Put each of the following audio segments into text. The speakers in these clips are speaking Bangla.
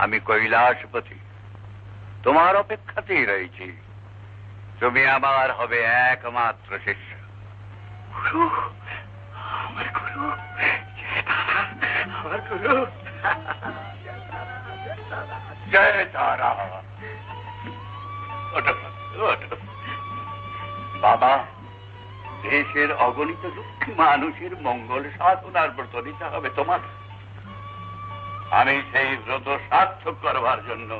আমি কৈলাসপতি, তোমার অপেক্ষাতেই রয়েছি। তুমি আমার হবে একমাত্র শিষ্য। গুরু, আমার গুরু, আমার গুরু। জয় তারা। বাবা, দেশের অগণিত দুঃখী মানুষের মঙ্গল সাধনার ব্রত নিতে হবে তোমার। আমি সেই ব্রত সার্থক করবার জন্য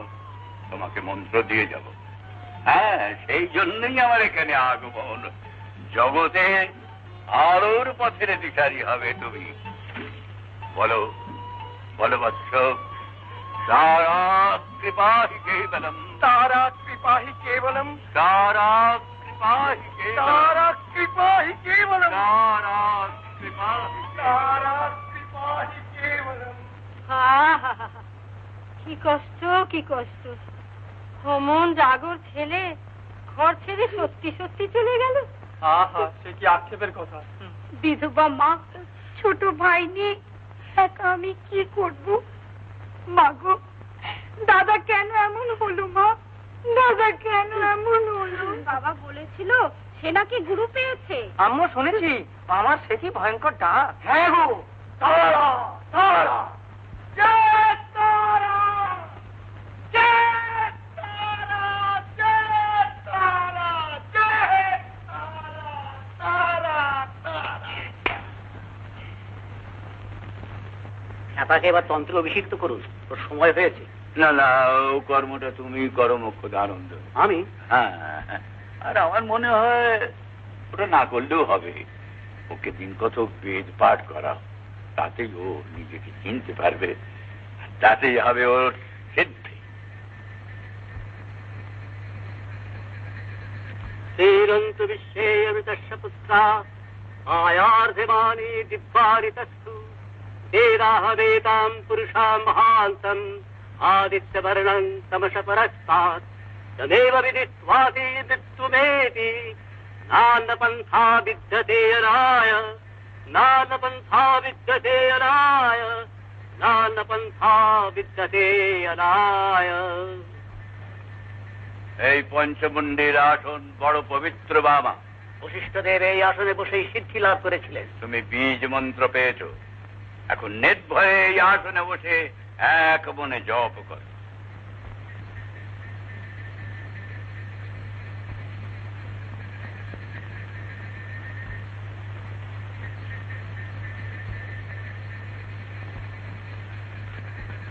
তোমাকে মন্ত্র দিয়ে যাব। হ্যাঁ, সেই জন্যই আমার এখানে আগমন। জগতে আলোর পথের দিশারি হবে তুমি। বলো, বলো বৎস। তারা কৃপাহি কেবলম, তারা কৃপাহি কেবলম, তারা কৃপাহি তারা কৃপাহি কেবলম, তারা কৃপাহি, তারা কৃপাহি কেবলম। কি কষ্ট, কি কষ্ট। অমন জাগর ছেলে ঘর ছেড়ে সত্যি সত্যি চলে গেল। সে কি আক্ষেপের কথা। বিধবা মা, ছোট ভাই নেই, একা আমি কি করব? মাগো, দাদা কেন এমন হলো? মা, দাদা কেন এমন হলো? বাবা বলেছিল সে নাকি গুরু পেয়েছে। আম্মু শুনেছি, আমার সে কি ভয়ঙ্কর ডাক। হ্যাঁ গো, তারা, তারা, জয় তারা, জয় তারা, জয় তারা, জয় তারা, তারা, তারা। খ্যাপাকে এবার তন্ত্র অভিষিক্ত করুন, ওর সময় হয়েছে। না না, ও কর্মটা তুমি করো মুখ্য আনন্দ। আমি? হ্যাঁ, আর আমার মনে হয় ওটা না করলেও হবে। ওকে দিন কত বেদ পাঠ করা, তাতেই ও নিজেকে চিনতে পারবে, তাতেই হবে ওর সিদ্ধি। শ্রীরন্ত বিশ্বে অমৃতস্য পুত্রা আয়ার্ধমানি দিব্যারিতস্তু বেদাহ বেদাম পুরুষাম মহান্তম आदित्यवर्णं तमस परस्तात् तदेव विदित्वाति विद्युमेति नान्यपन्था विद्यते यराय नान्यपन्था विद्यते यराय नान्यपन्था विद्यते यराय। এই পঞ্চমুণ্ডীর আসন বড় পবিত্র বাবা। বশিষ্ঠদেব এই আসনে বসেই সিদ্ধি লাভ করেছিলেন। তুমি বীজ মন্ত্র পেয়েছ, এখন নির্ভয়ে এই আসনে বসে এক মনে জপ কর।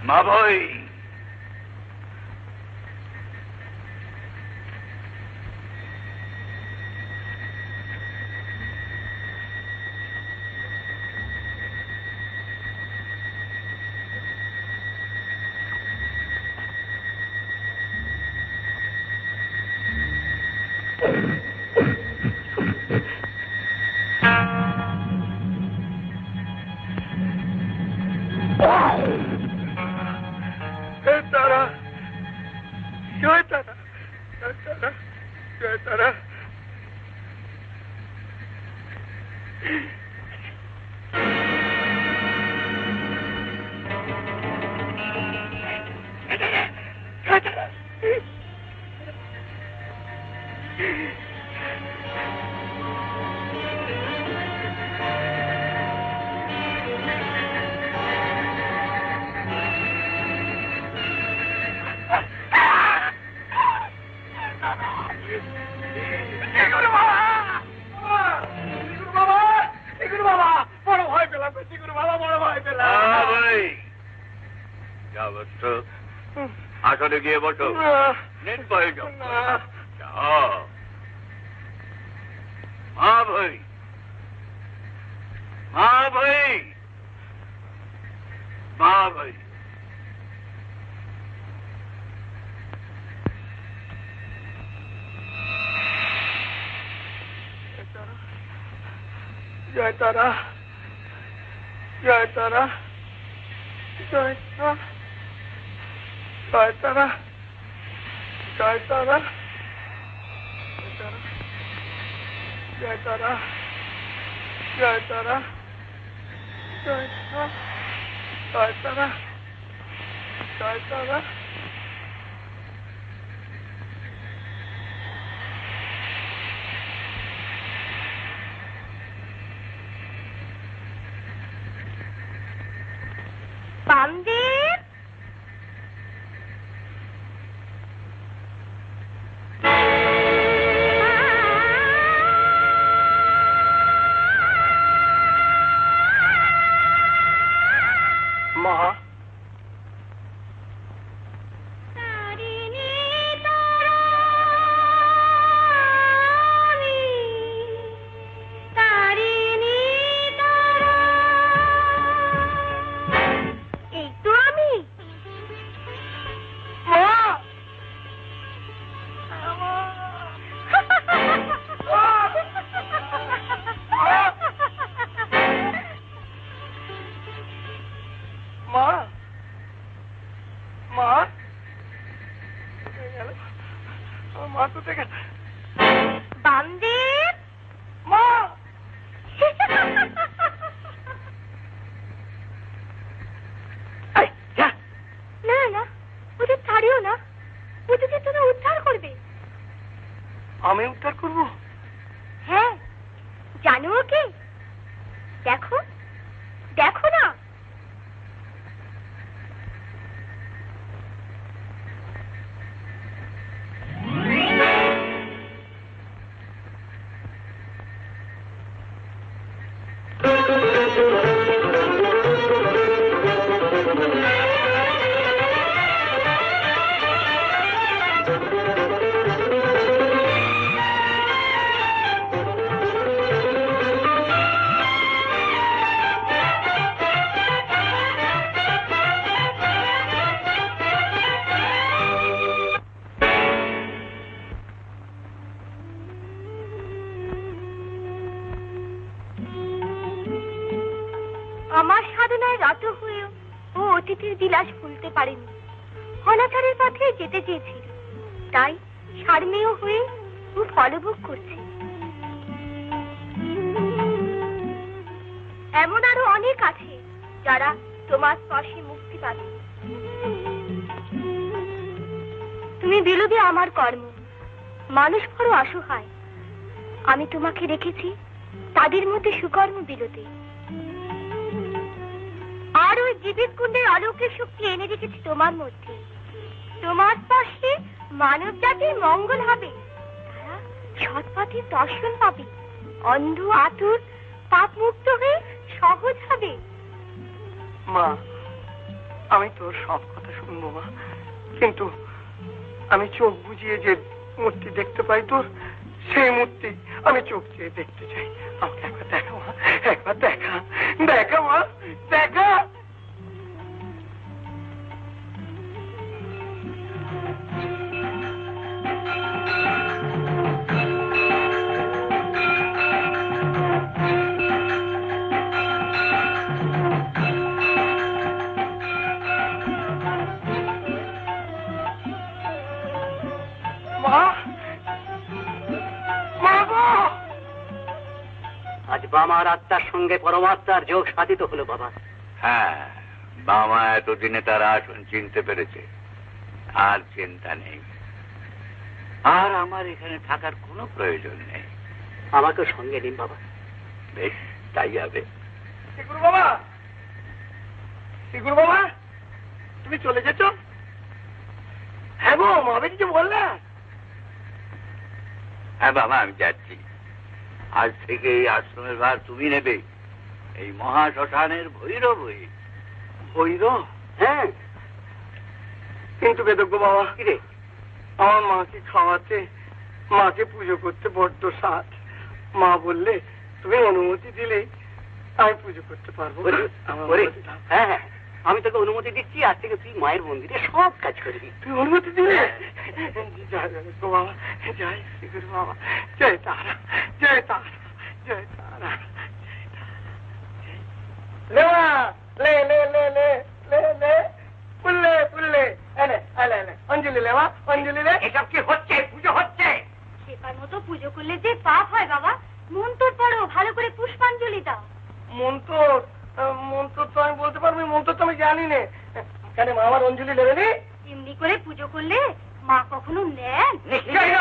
মা ভাই, আসলে গিয়ে বসো, নির্ভয় যাও। মা ভাই, মা ভাই, মা ভাই। জয় তারা, জয় তারা, জয় তারা, জয় তারা, জয় তারা, জয় তারা, জয় তারা, জয় তারা, জয় তারা, জয় তারা। বামদেব, মা এই তো আমি। মা মা মা কোথায় গেল? বামদেব, মা না না, ওদের ছাড়িও না, ওদেরকে তোরা উদ্ধার করবে। আমি উদ্ধার করবো? হ্যাঁ, জানো ওকে? দেখো দেখো না। আমার সাধনায় রত হয়েও ও অতিথির বিলাস ভুলতে পারেনি। অনাচারের পথে যেতে চেয়েছিল, তাই সারমেয় হয়ে ও ফলভোগ করছে। এমন আরো অনেক আছে যারা তোমার স্পর্শে মুক্তি পাবে। তুমি বিলোপী আমার কর্ম। মানুষ বড় অসহায়, আমি তোমাকে রেখেছি তাদের মধ্যে সুকর্ম বিলোতে। আর ওই জীবিত কুণ্ডের অলৌকিক শক্তি এনে রেখেছি তোমার মধ্যে। তোমার স্পর্শে মানব জাতির মঙ্গল হবে, তারা সৎপথে দর্শন পাবে, অন্ধ আতুর পাপ মুক্ত হয়ে সহজ হবে। মা, আমি তোর সব কথা শুনবো মা, কিন্তু আমি চোখ বুঝিয়ে যে মূর্তি দেখতে পাই তোর, সেই মূর্তি আমি চোখ চেয়ে দেখতে চাই। আমাকে একবার দেখা মা, একবার দেখা, দেখা মা, দেখা। আজ বামার আত্মার সঙ্গে পরমাত্মার যোগ সাধিত হলো বাবা। হ্যাঁ, বাবা এতদিনে তার আসন চিনতে পেরেছে, আর চিন্তা নেই। আর আমার এখানে থাকার কোনো প্রয়োজন নেই। আমাকে সঙ্গে নিন বাবা। বেশ, তাই হবে। শিগুর বাবা, শিগুর বাবা, তুমি চলে যেছ? হ্যাঁ গো, মাবে কিছু বললে? হ্যাঁ বাবা, আমি যাচ্ছি। আজ থেকে এই আশ্রমের ভার তুমি নেবে, এই মহা শ্মশানের ভৈরব হয়ে। ভৈরব? হ্যাঁ, কিন্তু বেদজ্ঞ বাবা, কিরে আমার মাকে খাওয়াতে, মাকে পুজো করতে বড্ড সাধ। মা বললে তুমি অনুমতি দিলেই আমি পুজো করতে পারবো। হ্যাঁ হ্যাঁ, আমি তোকে অনুমতি দিচ্ছি। আজ থেকে তুই মায়ের মন্দিরে সব কাজ করবি। তুই অনুমতি দিলে? জয় বেদজ্ঞ বাবা, জয় শিগুর বাবা, জয় তারা, জয় তারা, জয় তারা, জয় তারা। লে লে লে লে লে লে পুল্লে পুল্লে, এনে এলে এলে অঞ্জলি লে মা, অঞ্জলি লে। এসব কি হচ্ছে? পুজো হচ্ছে। সেবার মতো পুজো করলে যে পাপ হয় বাবা। মন্ত্র পড়ো, ভালো করে পুষ্পাঞ্জলি দাও। মন্ত্র, মন্ত্র তো আমি বলতে পারবো, মন্ত্র তো আমি জানি না। কেন মা আমার অঞ্জলি নেবে নি? এমনি করে পুজো করলে মা কখনো নেন? নিশ্চয়ই